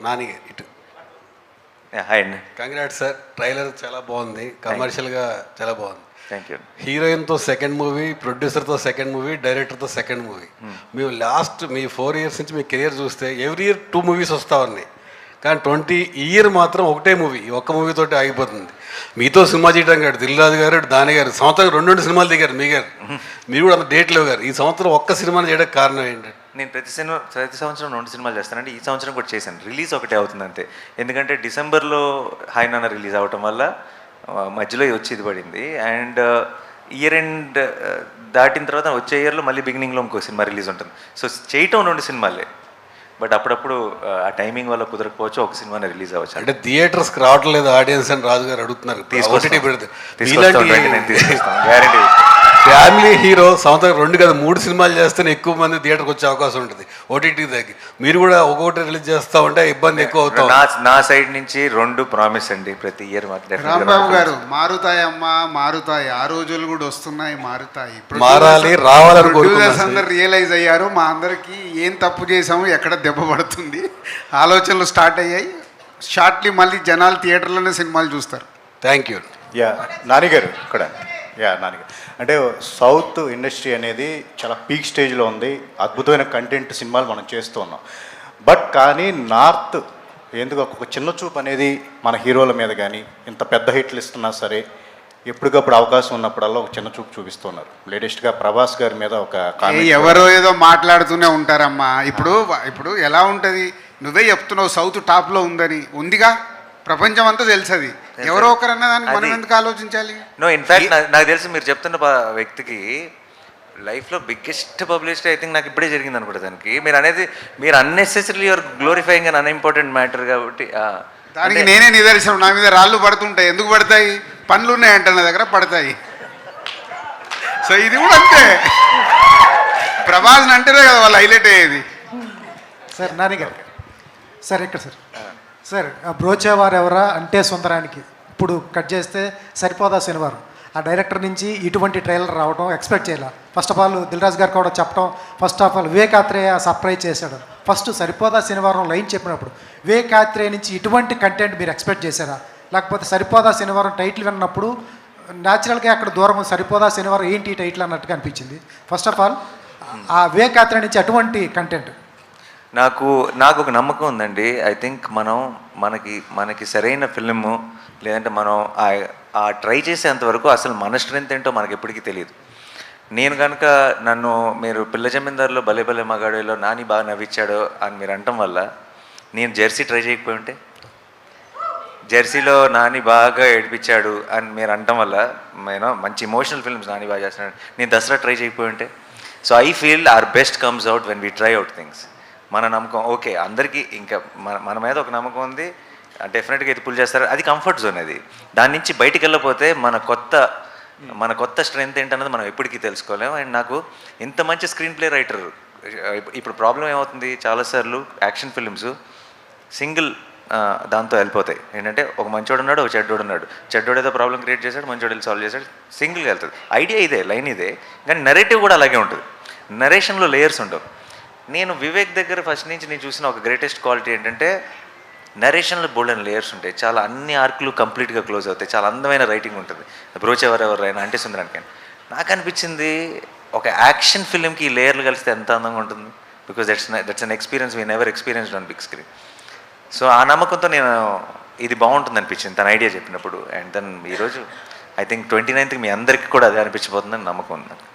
నాని ఇటు. హాయ్ అండి. Congrats sir, trailer చాలా బాగుంది, కమర్షియల్గా చాలా బాగుంది. Thank you. హీరోయిన్తో సెకండ్ మూవీ, ప్రొడ్యూసర్తో సెకండ్ మూవీ, డైరెక్టర్తో సెకండ్ మూవీ. మేము లాస్ట్ మీ 4 years నుంచి మీ కెరియర్ చూస్తే ఎవ్రీ ఇయర్ 2 movies వస్తూ ఉన్నాయి, కానీ 20 year మాత్రం ఒకటే మూవీ, ఒక్క మూవీతోటి ఆగిపోతుంది. మీతో సినిమా చేయడం కాదు, దిల్రాజు గారు, దాని గారు సంవత్సరం 2 సినిమాలు దిగారు. మీరు కూడా అంత డేట్ లేవు గారు. ఈ సంవత్సరం ఒక్క సినిమాని చేయడానికి కారణం ఏంటంటే, నేను ప్రతి సంవత్సరం 2 సినిమాలు చేస్తానంటే ఈ సంవత్సరం కూడా చేశాను. రిలీజ్ ఒకటే అవుతుంది అంతే. ఎందుకంటే డిసెంబర్లో హాయ్ నాన్న రిలీజ్ అవటం వల్ల మధ్యలో వచ్చి ఇది పడింది. అండ్ ఇయర్ ఎండ్ దాటిన తర్వాత వచ్చే ఇయర్లో మళ్ళీ బిగినింగ్లో ఇంకో సినిమా రిలీజ్ ఉంటుంది. సో చేయటం 2 సినిమాలే, బట్ అప్పుడప్పుడు ఆ టైమింగ్ వల్ల కుదరకపోవచ్చు, ఒక సినిమానే రిలీజ్ అవ్వచ్చు. అంటే థియేటర్స్కి రావట్లేదు ఆడియన్స్ అని రాజు గారు అడుగుతున్నారు. గ్యారంటీ. ఫ్యామిలీ హీరో సంవత్సరం 2 కదా 3 సినిమాలు చేస్తేనే ఎక్కువ మంది థియేటర్కి వచ్చే అవకాశం ఉంటుంది. ఓటీటీ దగ్గర మీరు కూడా ఒక్కొక్కటి రిలీజ్ చేస్తూ ఉంటే ఇబ్బంది ఎక్కువ అవుతుంది. నా సైడ్ నుంచి 2 ప్రామిస్ అండి ప్రతి ఇయర్. రాంబాబు గారు, మారుతాయమ్మా మారుతాయి, ఆ రోజులు కూడా వస్తున్నాయి, మారుతాయి, మారాలి, రావాలని ప్రొడ్యూసర్స్ అందరు రియలైజ్ అయ్యారు. మా అందరికీ ఏం తప్పు చేసాము, ఎక్కడ దెబ్బ పడుతుంది, ఆలోచనలు స్టార్ట్ అయ్యాయి. షార్ట్లీ మళ్ళీ జనాలు థియేటర్లోనే సినిమాలు చూస్తారు. Thank you. నానిగారు ఇక్కడ. నానిగారు అంటే సౌత్ ఇండస్ట్రీ అనేది చాలా పీక్ స్టేజ్లో ఉంది, అద్భుతమైన కంటెంట్ సినిమాలు మనం చేస్తూ ఉన్నాం. బట్ కానీ నార్త్ ఎందుకు ఒక చిన్న చూపు అనేది మన హీరోల మీద కానీ, ఇంత పెద్ద హిట్లు ఇస్తున్నా సరే ఎప్పటికప్పుడు అవకాశం ఉన్నప్పుడల్లా ఒక చిన్న చూపు చూపిస్తున్నారు. లేటెస్ట్గా ప్రభాస్ గారి మీద ఒక ఎవరో ఏదో మాట్లాడుతూనే ఉంటారమ్మా. ఇప్పుడు ఎలా ఉంటుంది, నువ్వే చెప్తున్నావు సౌత్ టాప్లో ఉందని. ఉందిగా, ప్రపంచం అంతా తెలుసు. అది ఎవరో ఒకరన్నా దానికి మనం ఎందుకు ఆలోచించాలి? నో, ఇన్ఫ్యాక్ట్ నాకు తెలిసి మీరు చెప్తున్న వ్యక్తికి లైఫ్లో బిగ్గెస్ట్ పబ్లిసిటీ ఐ థింక్ నాకు ఇప్పుడే జరిగింది అనుకుంటా. దానికి మీరు unnecessary your glorifying and unimportant matter కాబట్టి దానికి నేనే నిదర్శనం. నా మీద రాళ్ళు పడుతుంటాయి. ఎందుకు పడతాయి? పనులు ఉన్నాయంట నా దగ్గర, పడతాయి. సో ఇది కూడా అంతే. ప్రభాస్ అంటేనే కదా వాళ్ళు హైలైట్ అయ్యేది. సార్ నాని గారు, సార్ ఇక్కడ సార్ బ్రోచేవారు ఎవరా అంటే సుందరానికి ఇప్పుడు కట్ చేస్తే సరిపోదా శనివారం. ఆ డైరెక్టర్ నుంచి ఇటువంటి ట్రైలర్ రావడం ఎక్స్పెక్ట్ చేయాలి. ఫస్ట్ ఆఫ్ ఆల్ దిల్రాజు గారు కూడా చెప్పడం, first of all Vivekatreya surprise చేశాడు. ఫస్ట్ సరిపోదా శనివారం లైన్ చెప్పినప్పుడు వివేకాత్రేయ నుంచి ఇటువంటి కంటెంట్ మీరు ఎక్స్పెక్ట్ చేశారా? లేకపోతే సరిపోదా శనివారం టైటిల్ విన్నప్పుడు న్యాచురల్గా అక్కడ దూరం సరిపోదా శనివారం ఏంటి టైటిల్ అన్నట్టుగా అనిపించింది. ఫస్ట్ ఆఫ్ ఆల్ ఆ వివేకాత్రేయ నుంచి అటువంటి కంటెంట్ నాకు ఒక నమ్మకం ఉందండి. ఐ థింక్ మనకి సరైన ఫిల్ము, లేదంటే మనం ఆ ట్రై చేసేంతవరకు అసలు మన స్ట్రెంత్ ఏంటో మనకి ఎప్పటికీ తెలియదు. నేను కనుక మీరు పిల్ల జమీందారులో భలే భలే మగాడిలో నాని బాగా నవ్వించాడు అని మీరు అనటం వల్ల నేను జెర్సీ ట్రై చేయకపోయి ఉంటే, జెర్సీలో నాని బాగా ఏడిపించాడు అని మీరు అనటం వల్ల నేను మంచి ఇమోషనల్ ఫిల్మ్స్ నాని బాగా చేస్తున్నాడు, నేను దసరా ట్రై చేయకపోయి ఉంటే. So I feel our best comes out when we try out things. మన నమ్మకం ఓకే, అందరికీ ఇంకా మన మీద ఒక నమ్మకం ఉంది, డెఫినెట్గా ఇది పుల్ చేస్తారు. అది కంఫర్ట్ జోన్. అది దాని నుంచి బయటికి వెళ్ళకపోతే మన కొత్త స్ట్రెంత్ ఏంటన్నది మనం ఎప్పటికీ తెలుసుకోలేము. అండ్ నాకు ఇంత మంచి స్క్రీన్ ప్లే రైటర్, ఇప్పుడు ప్రాబ్లం ఏమవుతుంది, చాలాసార్లు యాక్షన్ ఫిల్మ్స్ సింగిల్ దాంతో వెళ్ళిపోతాయి. ఏంటంటే ఒక మంచోడు ఉన్నాడు, ఒక చెడ్డోడు ఉన్నాడు, చెడ్డోడు ఏదో ప్రాబ్లం క్రియేట్ చేశాడు, మంచోడు వెళ్ళి సాల్వ్ చేశాడు, సింగిల్గా వెళ్తుంది. ఐడియా ఇదే, లైన్ ఇదే, కానీ నెరేటివ్ కూడా అలాగే ఉంటుంది. నరేషన్లో లేయర్స్ ఉండవు. నేను వివేక్ దగ్గర ఫస్ట్ నుంచి నేను చూసిన ఒక గ్రేటెస్ట్ క్వాలిటీ ఏంటంటే నరేషన్లో బోల్డెన్ లేయర్స్ ఉంటాయి. చాలా అన్ని ఆర్కులు కంప్లీట్గా క్లోజ్ అవుతాయి. చాలా అందమైన రైటింగ్ ఉంటుంది. బ్రోచెవరెవరైనా అంటే సుందరానికైనా నాకు అనిపించింది ఒక యాక్షన్ ఫిల్మ్కి ఈ లేయర్లు కలిస్తే ఎంత అందంగా ఉంటుంది. Because that's an experience we never experienced on big screen. So ఆ నమ్మకంతో నేను ఇది బాగుంటుంది అనిపించింది తన ఐడియా చెప్పినప్పుడు. అండ్ దెన్ ఈరోజు ఐ థింక్ 29th మీ అందరికీ కూడా అదే అనిపించబోతుందని నమ్మకం ఉంది.